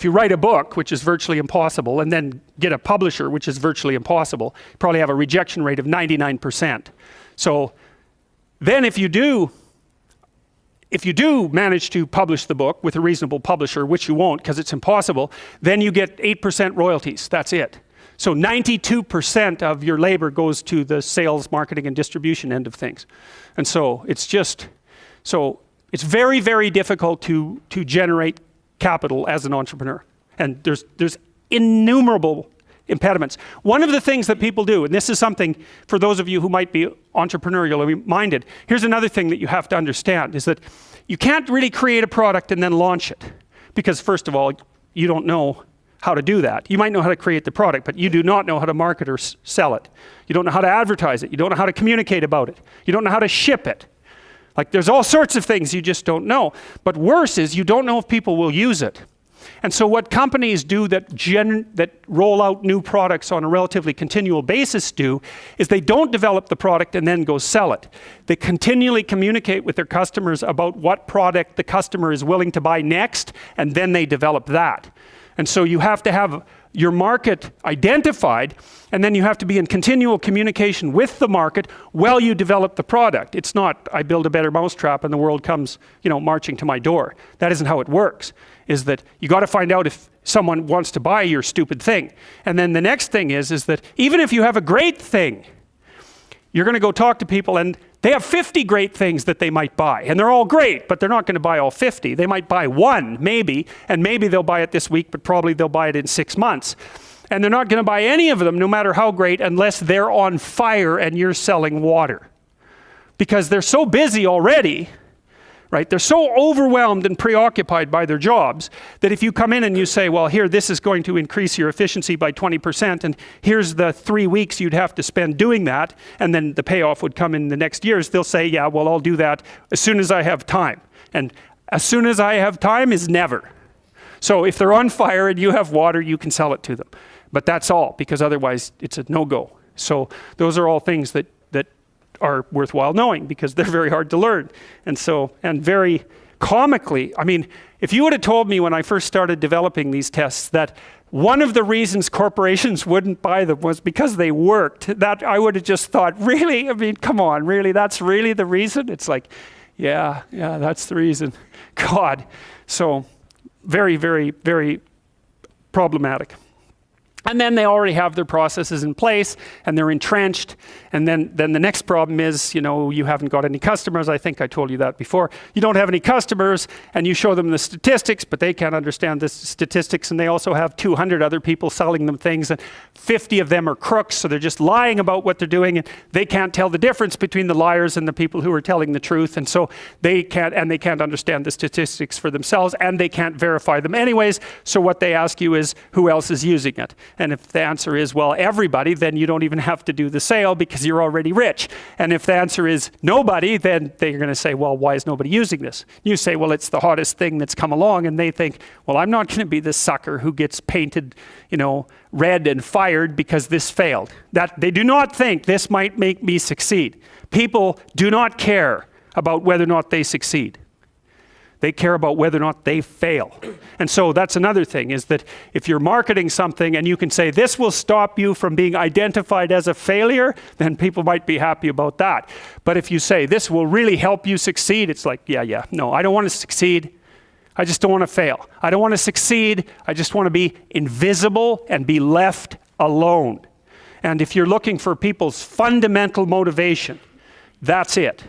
If you write a book, which is virtually impossible, and then get a publisher, which is virtually impossible, you probably have a rejection rate of 99%. So then if you do manage to publish the book with a reasonable publisher, which you won't because it's impossible, then you get 8% royalties. That's it. So 92% of your labor goes to the sales, marketing, and distribution end of things. And so it's very, very difficult to generate capital as an entrepreneur. And there's innumerable impediments. One of the things that people do, and this is something for those of you who might be entrepreneurially minded, here's another thing that you have to understand, is that you can't really create a product and then launch it. Because first of all, you don't know how to do that. You might know how to create the product, but you do not know how to market or sell it. You don't know how to advertise it. You don't know how to communicate about it. You don't know how to ship it. Like, there's all sorts of things you just don't know. But worse is you don't know if people will use it. And so what companies do that roll out new products on a relatively continual basis do is they don't develop the product and then go sell it. They continually communicate with their customers about what product the customer is willing to buy next, and then they develop that. And so you have to have your market identified, and then you have to be in continual communication with the market while you develop the product. It's not, I build a better mousetrap and the world comes, marching to my door. That isn't how it works. Is that you got to find out if someone wants to buy your stupid thing. And then the next thing is that even if you have a great thing, you're going to go talk to people and they have 50 great things that they might buy. And they're all great, but they're not going to buy all 50. They might buy one, maybe, and maybe they'll buy it this week, but probably they'll buy it in 6 months. And they're not going to buy any of them, no matter how great, unless they're on fire and you're selling water. Because they're so busy already, right? They're so overwhelmed and preoccupied by their jobs that if you come in and you say, well, here, this is going to increase your efficiency by 20%, and here's the 3 weeks you'd have to spend doing that, and then the payoff would come in the next years, they'll say, yeah, well, I'll do that as soon as I have time. And as soon as I have time is never. So if they're on fire and you have water, you can sell it to them. But that's all, because otherwise it's a no-go. So those are all things that are worthwhile knowing, because they're very hard to learn. And very comically, I mean, if you would have told me when I first started developing these tests that one of the reasons corporations wouldn't buy them was because they worked, that I would have just thought, really? I mean, come on, really? That's really the reason? It's like, yeah, that's the reason. God. So very, very, very problematic. And then they already have their processes in place and they're entrenched. And then the next problem is, you haven't got any customers. I think I told you that before. You don't have any customers and you show them the statistics, but they can't understand the statistics. And they also have 200 other people selling them things, and 50 of them are crooks. So they're just lying about what they're doing, and they can't tell the difference between the liars and the people who are telling the truth. And so they can't understand the statistics for themselves, and they can't verify them anyways. So what they ask you is, who else is using it? And if the answer is, well, everybody, then you don't even have to do the sale because you're already rich. And if the answer is nobody, then they're going to say, well, why is nobody using this? You say, well, it's the hottest thing that's come along. And they think, well, I'm not going to be the sucker who gets painted, red and fired because this failed. That they do not think this might make me succeed. People do not care about whether or not they succeed. They care about whether or not they fail. And so that's another thing, is that if you're marketing something and you can say, this will stop you from being identified as a failure, then people might be happy about that. But if you say, this will really help you succeed, it's like, no, I don't want to succeed. I just don't want to fail. I don't want to succeed. I just want to be invisible and be left alone. And if you're looking for people's fundamental motivation, that's it.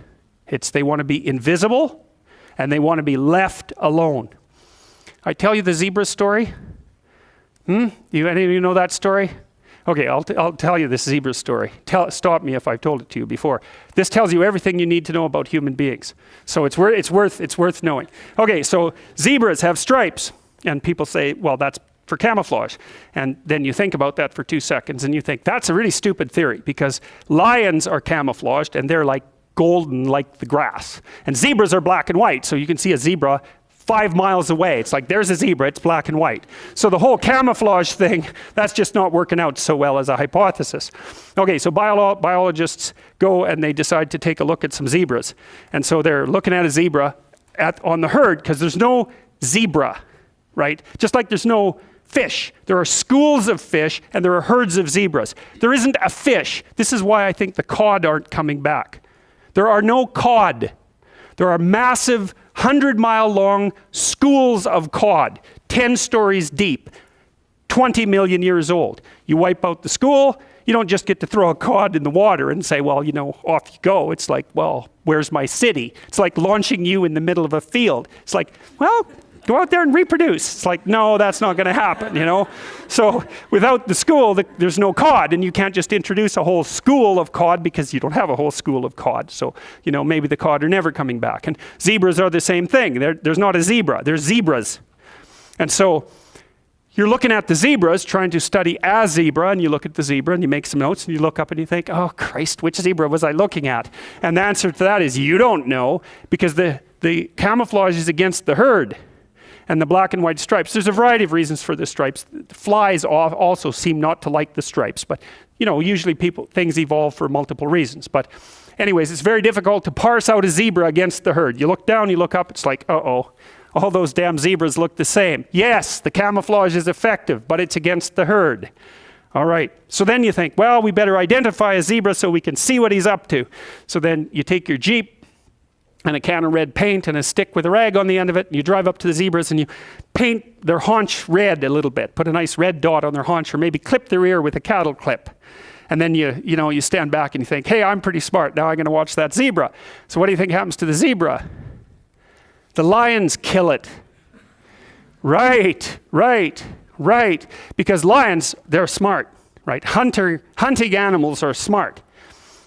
They want to be invisible, and they want to be left alone. I tell you the zebra story? Any of you know that story? Okay, I'll tell you this zebra story. Stop me if I've told it to you before. This tells you everything you need to know about human beings. So it's worth knowing. Okay, so zebras have stripes, and people say, well, that's for camouflage. And then you think about that for 2 seconds, and you think, that's a really stupid theory, because lions are camouflaged, and they're like golden like the grass. And zebras are black and white, so you can see a zebra 5 miles away. It's like, there's a zebra, it's black and white. So the whole camouflage thing, that's just not working out so well as a hypothesis. Okay, so biologists go and they decide to take a look at some zebras. And so they're looking at a zebra on the herd, because there's no zebra, right? Just like there's no fish. There are schools of fish and there are herds of zebras. There isn't a fish. This is why I think the cod aren't coming back. There are no cod. There are massive 100-mile-long schools of cod, 10 stories deep, 20 million years old. You wipe out the school, you don't just get to throw a cod in the water and say, well, you know, off you go. It's like, well, where's my city? It's like launching you in the middle of a field. It's like, well, go out there and reproduce. It's like, no, that's not going to happen, you know? So without the school, there's no cod, and you can't just introduce a whole school of cod because you don't have a whole school of cod. So, you know, maybe the cod are never coming back. And zebras are the same thing. There's not a zebra. There's zebras. And so you're looking at the zebras, trying to study a zebra, and you look at the zebra and you make some notes and you look up and you think, oh, Christ, which zebra was I looking at? And the answer to that is you don't know, because the camouflage is against the herd. And the black and white stripes. There's a variety of reasons for the stripes. Flies also seem not to like the stripes, but you know, usually things evolve for multiple reasons. But anyways, it's very difficult to parse out a zebra against the herd. You look down, you look up, it's like, uh-oh, all those damn zebras look the same. Yes, the camouflage is effective, but it's against the herd. All right, so then you think, well, we better identify a zebra so we can see what he's up to. So then you take your Jeep, and a can of red paint and a stick with a rag on the end of it, and you drive up to the zebras and you paint their haunch red a little bit, put a nice red dot on their haunch, or maybe clip their ear with a cattle clip. And then you stand back and you think, hey, I'm pretty smart, now I'm going to watch that zebra. So what do you think happens to the zebra? The lions kill it. Right. Because lions, they're smart, right? Hunting animals are smart.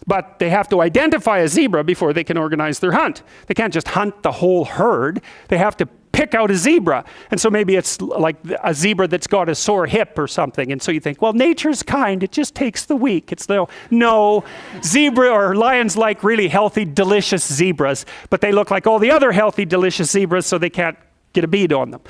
But they have to identify a zebra before they can organize their hunt. They can't just hunt the whole herd. They have to pick out a zebra. And so maybe it's like a zebra that's got a sore hip or something. And so you think, well, nature's kind. It just takes the weak. No, zebra or lions like really healthy, delicious zebras. But they look like all the other healthy, delicious zebras, so they can't get a bead on them.